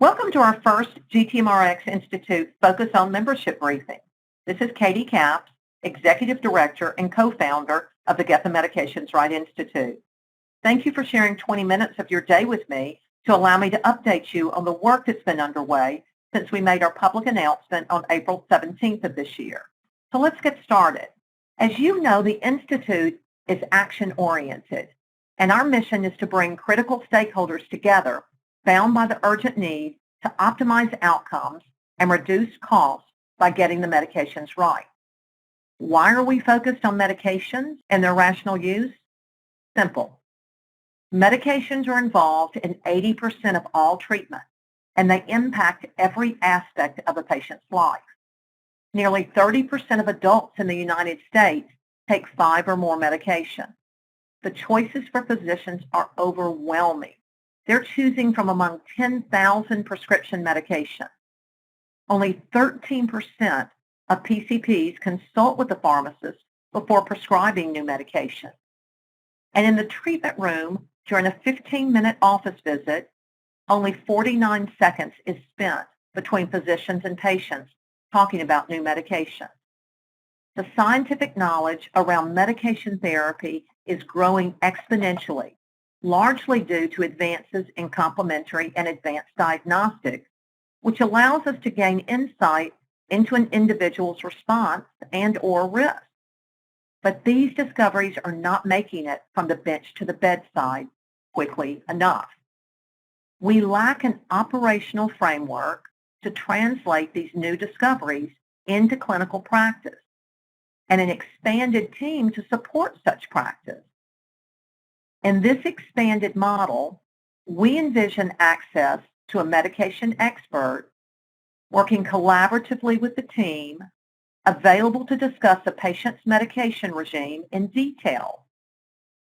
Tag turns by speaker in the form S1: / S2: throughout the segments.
S1: Welcome to our first GTMRX Institute Focus on Membership briefing. This is Katie Capps, Executive Director and co-founder of the Get the Medications Right Institute. Thank you for sharing 20 minutes of your day with me to allow me to update you on the work that's been underway since we made our public announcement on April 17th of this year. So let's get started. As you know, the Institute is action-oriented, and our mission is to bring critical stakeholders together bound by the urgent need to optimize outcomes and reduce costs by getting the medications right. Why are we focused on medications and their rational use? Simple. Medications are involved in 80% of all treatment, and they impact every aspect of a patient's life. Nearly 30% of adults in the United States take 5 or more medications. The choices for physicians are overwhelming. They're choosing from among 10,000 prescription medications. Only 13% of PCPs consult with the pharmacist before prescribing new medication. And in the treatment room, during a 15-minute office visit, only 49 seconds is spent between physicians and patients talking about new medication. The scientific knowledge around medication therapy is growing exponentially, largely due to advances in complementary and advanced diagnostics, which allows us to gain insight into an individual's response and/or risk. But these discoveries are not making it from the bench to the bedside quickly enough. We lack an operational framework to translate these new discoveries into clinical practice and an expanded team to support such practice. In this expanded model, we envision access to a medication expert working collaboratively with the team, available to discuss a patient's medication regime in detail.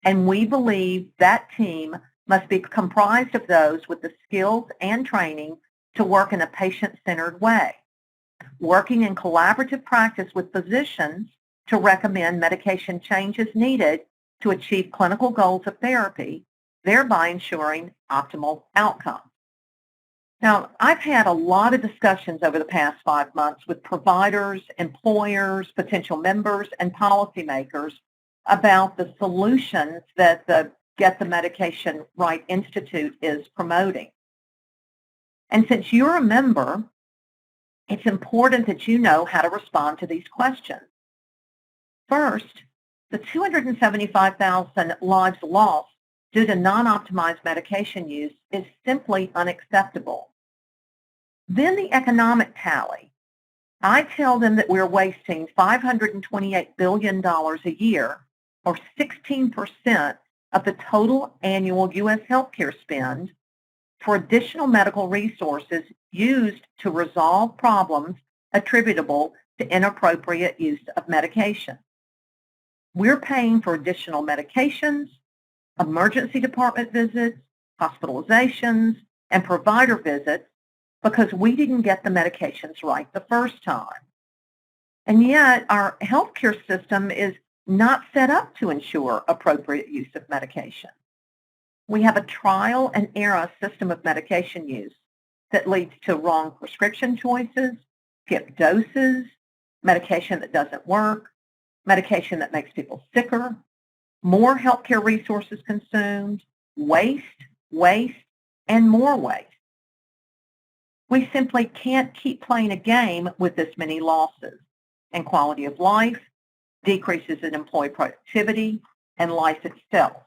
S1: And we believe that team must be comprised of those with the skills and training to work in a patient-centered way, working in collaborative practice with physicians to recommend medication changes needed to achieve clinical goals of therapy, thereby ensuring optimal outcomes. Now, I've had a lot of discussions over the past 5 months with providers, employers, potential members, and policymakers about the solutions that the Get the Medication Right Institute is promoting. And since you're a member, it's important that you know how to respond to these questions. First, the 275,000 lives lost due to non-optimized medication use is simply unacceptable. Then the economic tally. I tell them that we're wasting $528 billion a year, or 16% of the total annual U.S. healthcare spend, for additional medical resources used to resolve problems attributable to inappropriate use of medication. We're paying for additional medications, emergency department visits, hospitalizations, and provider visits because we didn't get the medications right the first time. And yet our healthcare system is not set up to ensure appropriate use of medication. We have a trial and error system of medication use that leads to wrong prescription choices, skipped doses, medication that doesn't work, medication that makes people sicker, more healthcare resources consumed, waste, and more waste. We simply can't keep playing a game with this many losses in quality of life, decreases in employee productivity, and life itself.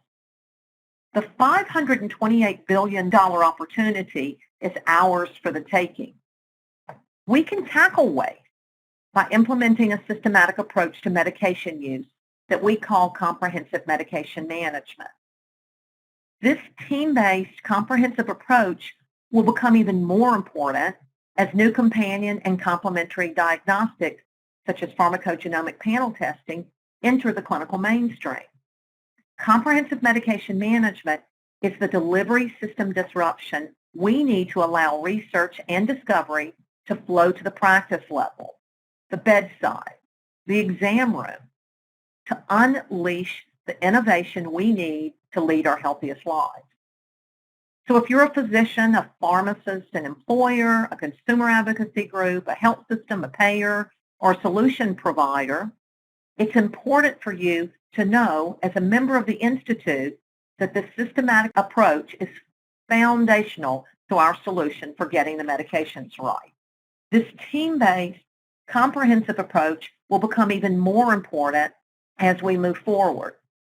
S1: The $528 billion opportunity is ours for the taking. We can tackle waste by implementing a systematic approach to medication use that we call comprehensive medication management. This team-based comprehensive approach will become even more important as new companion and complementary diagnostics, such as pharmacogenomic panel testing, enter the clinical mainstream. Comprehensive medication management is the delivery system disruption we need to allow research and discovery to flow to the practice level, the bedside, the exam room, to unleash the innovation we need to lead our healthiest lives. So if you're a physician, a pharmacist, an employer, a consumer advocacy group, a health system, a payer, or a solution provider, it's important for you to know as a member of the Institute that the systematic approach is foundational to our solution for getting the medications right. This team-based, comprehensive approach will become even more important as we move forward.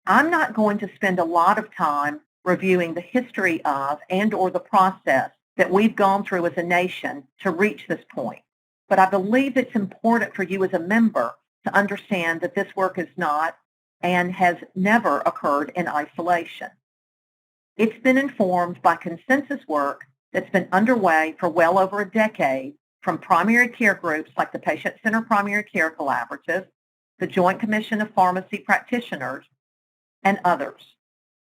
S1: I'm not going to spend a lot of time reviewing the history of and/or the process that we've gone through as a nation to reach this point, but I believe it's important for you as a member to understand that this work is not and has never occurred in isolation. It's been informed by consensus work that's been underway for well over a decade from primary care groups like the Patient-Centered Primary Care Collaborative, the Joint Commission of Pharmacy Practitioners, and others.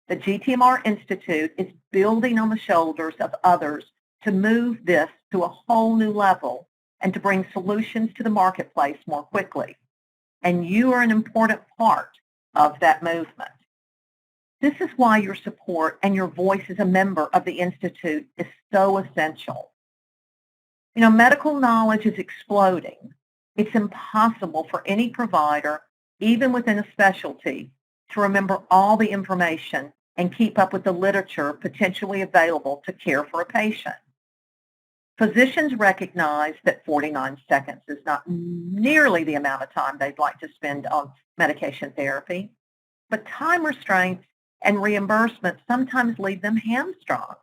S1: The GTMR Institute is building on the shoulders of others to move this to a whole new level and to bring solutions to the marketplace more quickly. And you are an important part of that movement. This is why your support and your voice as a member of the Institute is so essential. You know, medical knowledge is exploding. It's impossible for any provider, even within a specialty, to remember all the information and keep up with the literature potentially available to care for a patient. Physicians recognize that 49 seconds is not nearly the amount of time they'd like to spend on medication therapy, but time restraints and reimbursement sometimes leave them hamstrung.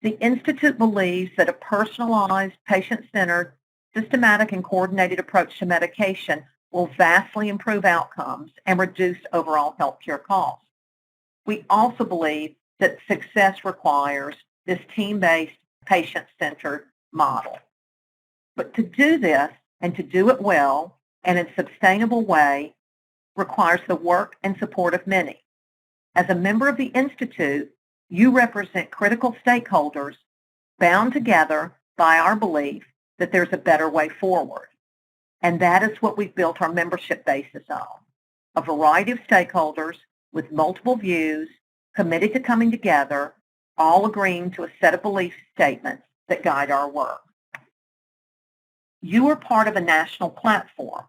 S1: The Institute believes that a personalized, patient-centered, systematic, and coordinated approach to medication will vastly improve outcomes and reduce overall healthcare costs. We also believe that success requires this team-based, patient-centered model. But to do this and to do it well and in a sustainable way requires the work and support of many. As a member of the Institute, you represent critical stakeholders bound together by our belief that there's a better way forward. And that is what we've built our membership basis on. A variety of stakeholders with multiple views, committed to coming together, all agreeing to a set of belief statements that guide our work. You are part of a national platform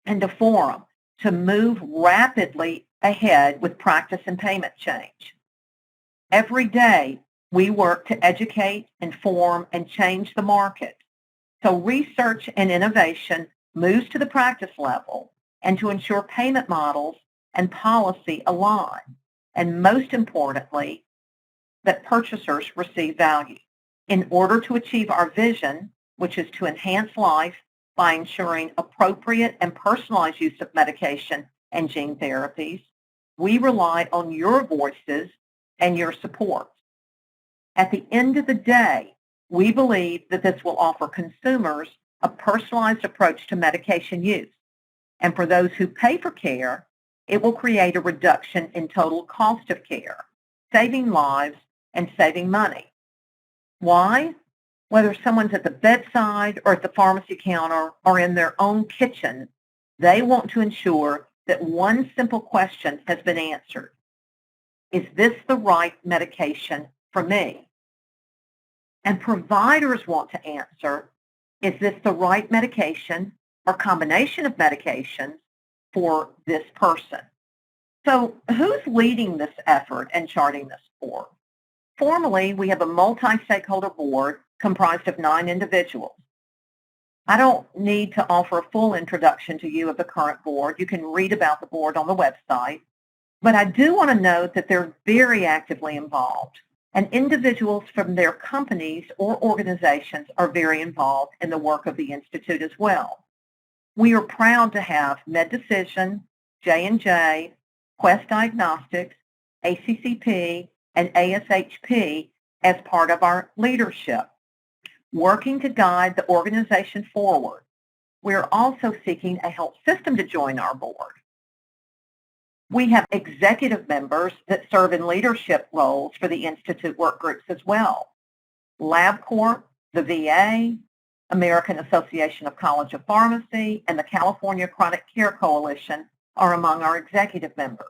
S1: and a forum to move rapidly ahead with practice and payment change. Every day, we work to educate, inform, and change the market. So research and innovation moves to the practice level and to ensure payment models and policy align, and most importantly, that purchasers receive value. In order to achieve our vision, which is to enhance life by ensuring appropriate and personalized use of medication and gene therapies, we rely on your voices and your support. At the end of the day, we believe that this will offer consumers a personalized approach to medication use. And for those who pay for care, it will create a reduction in total cost of care, saving lives and saving money. Why? Whether someone's at the bedside or at the pharmacy counter or in their own kitchen, they want to ensure that one simple question has been answered. Is this the right medication for me? And providers want to answer, is this the right medication or combination of medications for this person? So who's leading this effort and charting this course? Formally, we have a multi-stakeholder board comprised of 9 individuals. I don't need to offer a full introduction to you of the current board. You can read about the board on the website. But I do want to note that they're very actively involved, and individuals from their companies or organizations are very involved in the work of the Institute as well. We are proud to have MedDecision, J&J, Quest Diagnostics, ACCP, and ASHP as part of our leadership, working to guide the organization forward. We are also seeking a health system to join our board. We have executive members that serve in leadership roles for the Institute work groups as well. LabCorp, the VA, American Association of College of Pharmacy, and the California Chronic Care Coalition are among our executive members.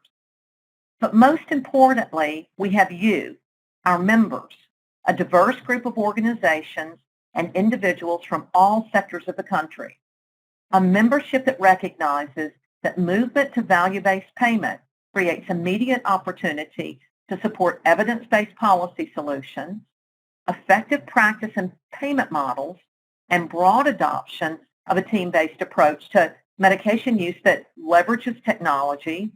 S1: But most importantly, we have you, our members, a diverse group of organizations and individuals from all sectors of the country. A membership that recognizes that movement to value-based payment creates immediate opportunity to support evidence-based policy solutions, effective practice and payment models, and broad adoption of a team-based approach to medication use that leverages technology,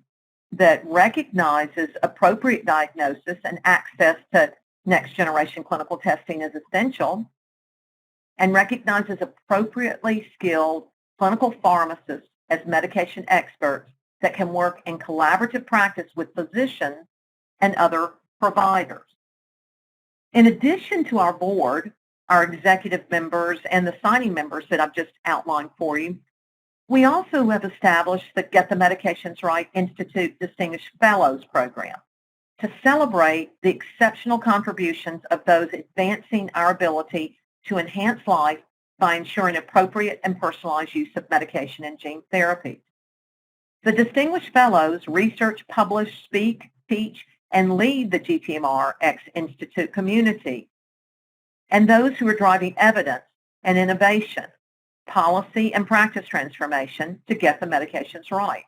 S1: that recognizes appropriate diagnosis and access to next-generation clinical testing as essential, and recognizes appropriately skilled clinical pharmacists as medication experts that can work in collaborative practice with physicians and other providers. In addition to our board, our executive members, and the signing members that I've just outlined for you, we also have established the Get the Medications Right Institute Distinguished Fellows Program to celebrate the exceptional contributions of those advancing our ability to enhance life by ensuring appropriate and personalized use of medication and gene therapy. The Distinguished Fellows research, publish, speak, teach, and lead the GTMRX Institute community, and those who are driving evidence and innovation, policy and practice transformation to get the medications right.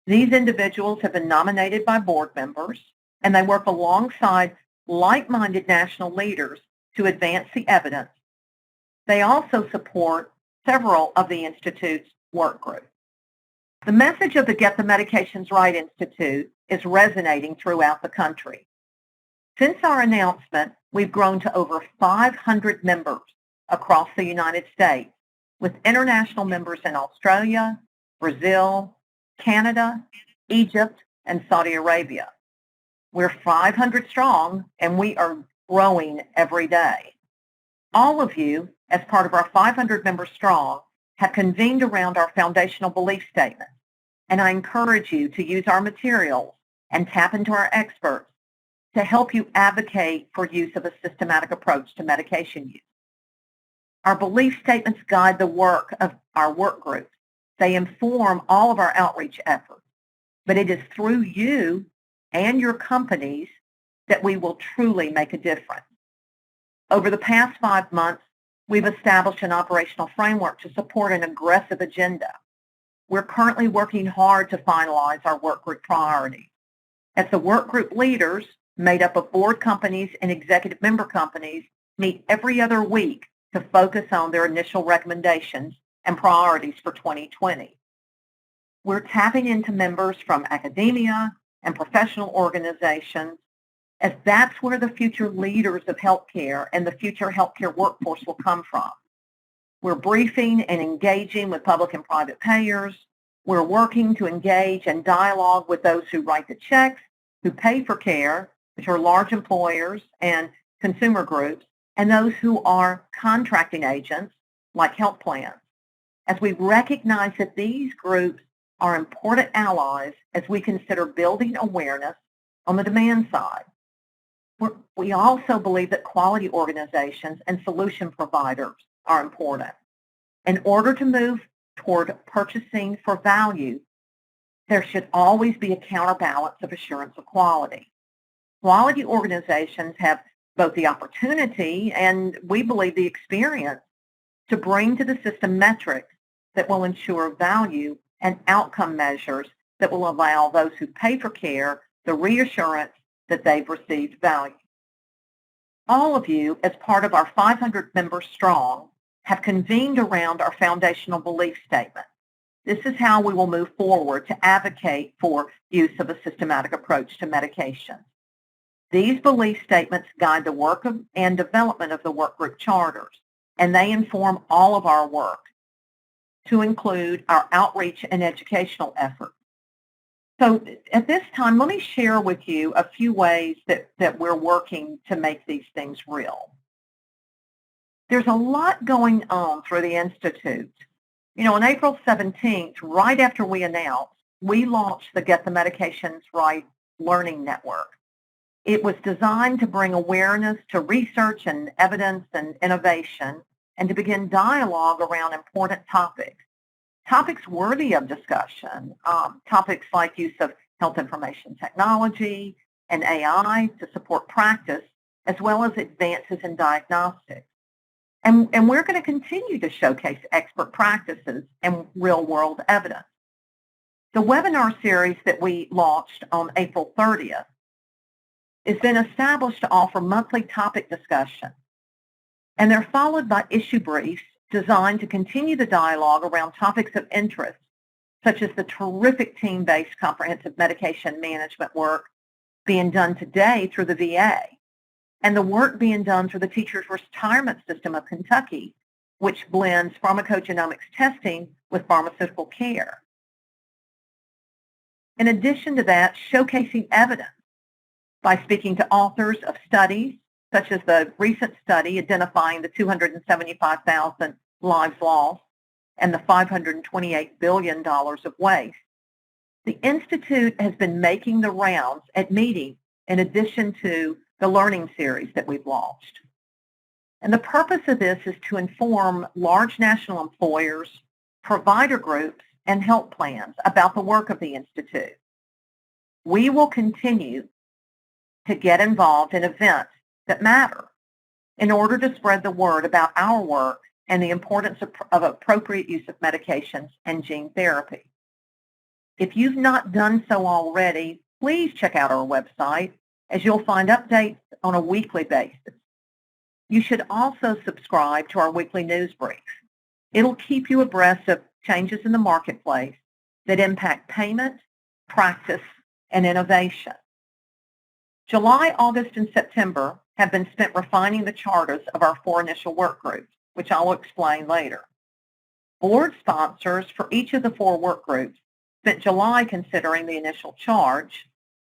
S1: These individuals have been nominated by board members, and they work alongside like-minded national leaders to advance the evidence. They also support several of the Institute's work groups. The message of the Get the Medications Right Institute is resonating throughout the country. Since our announcement, we've grown to over 500 members across the United States, with international members in Australia, Brazil, Canada, Egypt, and Saudi Arabia. We're 500 strong, and we are growing every day. All of you, as part of our 500 members strong, have convened around our foundational belief statement, and I encourage you to use our materials and tap into our experts to help you advocate for use of a systematic approach to medication use. Our belief statements guide the work of our work groups. They inform all of our outreach efforts, but it is through you and your companies that we will truly make a difference. Over the past 5 months, we've established an operational framework to support an aggressive agenda. We're currently working hard to finalize our work group priorities. As the work group leaders, made up of board companies and executive member companies, meet every other week to focus on their initial recommendations and priorities for 2020. We're tapping into members from academia and professional organizations, as that's where the future leaders of healthcare and the future healthcare workforce will come from. We're briefing and engaging with public and private payers. We're working to engage and dialogue with those who write the checks, who pay for care, which are large employers and consumer groups, and those who are contracting agents like health plans, as we recognize that these groups are important allies as we consider building awareness on the demand side. We also believe that quality organizations and solution providers are important. In order to move toward purchasing for value, there should always be a counterbalance of assurance of quality. Quality organizations have both the opportunity and, we believe, the experience to bring to the system metrics that will ensure value and outcome measures that will allow those who pay for care the reassurance that they've received value. All of you, as part of our 500 members strong, have convened around our foundational belief statement. This is how we will move forward to advocate for use of a systematic approach to medication. These belief statements guide the work and development of the workgroup charters, and they inform all of our work, to include our outreach and educational efforts. So at this time, let me share with you a few ways that we're working to make these things real. There's a lot going on through the Institute. You know, on April 17th, right after we announced, we launched the Get the Medications Right Learning Network. It was designed to bring awareness to research and evidence and innovation, and to begin dialogue around important topics. Topics worthy of discussion, topics like use of health information technology and AI to support practice as well as advances in diagnostics. And we're going to continue to showcase expert practices and real-world evidence. The webinar series that we launched on April 30th has been established to offer monthly topic discussions, and they're followed by issue briefs designed to continue the dialogue around topics of interest, such as the terrific team-based comprehensive medication management work being done today through the VA, and the work being done through the Teachers Retirement System of Kentucky, which blends pharmacogenomics testing with pharmaceutical care. In addition to that, showcasing evidence by speaking to authors of studies, such as the recent study identifying the 275,000 lives lost and the $528 billion of waste. The Institute has been making the rounds at meetings in addition to the learning series that we've launched. And the purpose of this is to inform large national employers, provider groups, and health plans about the work of the Institute. We will continue to get involved in events that matter in order to spread the word about our work and the importance of appropriate use of medications and gene therapy. If you've not done so already, please check out our website, as you'll find updates on a weekly basis. You should also subscribe to our weekly news brief. It'll keep you abreast of changes in the marketplace that impact payment, practice, and innovation. July, August, and September have been spent refining the charters of our 4 initial work groups, which I will explain later. Board sponsors for each of the 4 work groups spent July considering the initial charge,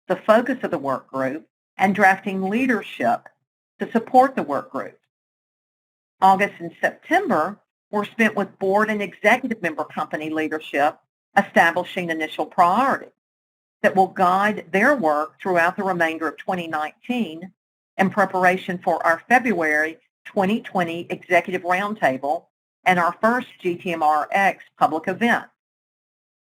S1: the focus of the work group, and drafting leadership to support the work group. August and September were spent with board and executive member company leadership establishing initial priorities that will guide their work throughout the remainder of 2019 in preparation for our February 2020 Executive Roundtable and our first GTMRX public event.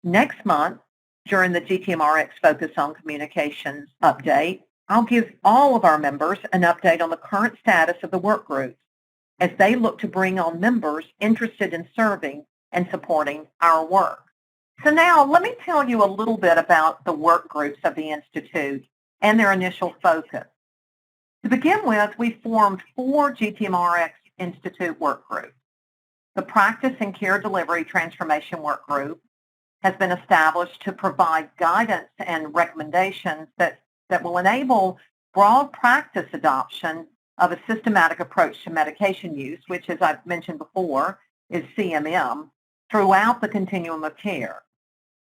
S1: Next month, during the GTMRX Focus on Communications update, I'll give all of our members an update on the current status of the work groups as they look to bring on members interested in serving and supporting our work. So now let me tell you a little bit about the work groups of the Institute and their initial focus. To begin with, we formed 4 GTMRX Institute work groups. The Practice and Care Delivery Transformation Work Group has been established to provide guidance and recommendations that will enable broad practice adoption of a systematic approach to medication use, which, as I've mentioned before, is CMM, throughout the continuum of care.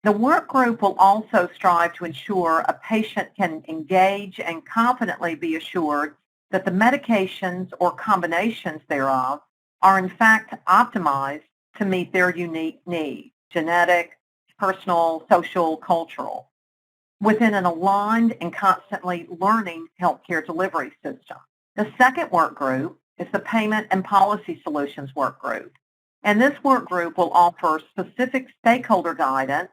S1: The work group will also strive to ensure a patient can engage and confidently be assured that the medications or combinations thereof are in fact optimized to meet their unique needs, genetic, personal, social, cultural, within an aligned and constantly learning healthcare delivery system. The second work group is the Payment and Policy Solutions work group. And this work group will offer specific stakeholder guidance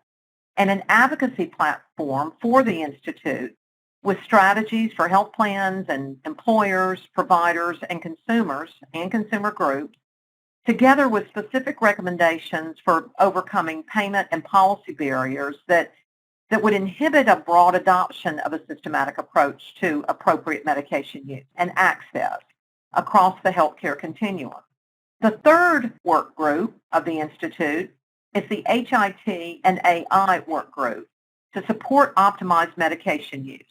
S1: and an advocacy platform for the Institute with strategies for health plans and employers, providers, and consumer groups, together with specific recommendations for overcoming payment and policy barriers that would inhibit a broad adoption of a systematic approach to appropriate medication use and access across the healthcare continuum. The third work group of the Institute is the HIT and AI work group to support optimized medication use.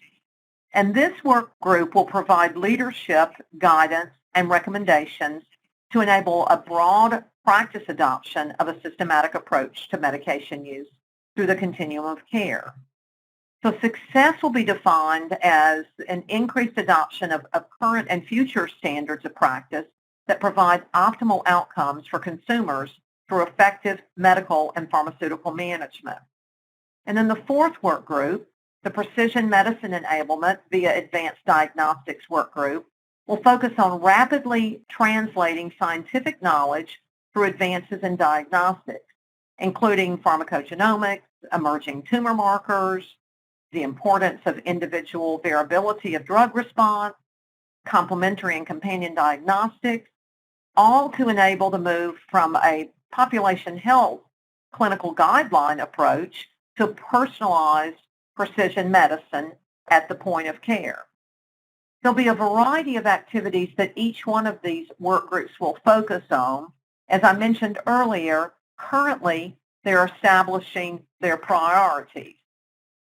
S1: And this work group will provide leadership, guidance, and recommendations to enable a broad practice adoption of a systematic approach to medication use through the continuum of care. So success will be defined as an increased adoption of current and future standards of practice that provide optimal outcomes for consumers through effective medical and pharmaceutical management. And then the fourth work group, the Precision Medicine Enablement via Advanced Diagnostics work group, will focus on rapidly translating scientific knowledge through advances in diagnostics, including pharmacogenomics, emerging tumor markers, the importance of individual variability of drug response, complementary and companion diagnostics, all to enable the move from a population health clinical guideline approach to personalized precision medicine at the point of care. There'll be a variety of activities that each one of these work groups will focus on. As I mentioned earlier, currently they're establishing their priorities.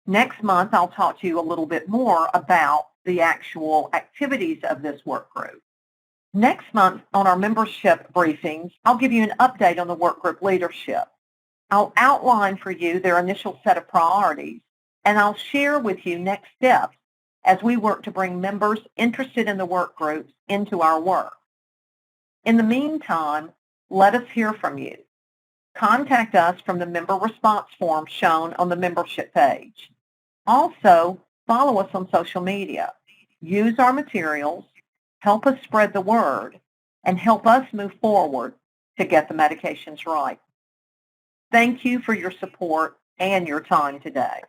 S1: Next month, I'll talk to you a little bit more about the actual activities of this work group. Next month on our membership briefings, I'll give you an update on the work group leadership. I'll outline for you their initial set of priorities, and I'll share with you next steps as we work to bring members interested in the work groups into our work. In the meantime, let us hear from you. Contact us from the member response form shown on the membership page. Also, follow us on social media. Use our materials, help us spread the word, and help us move forward to get the medications right. Thank you for your support and your time today.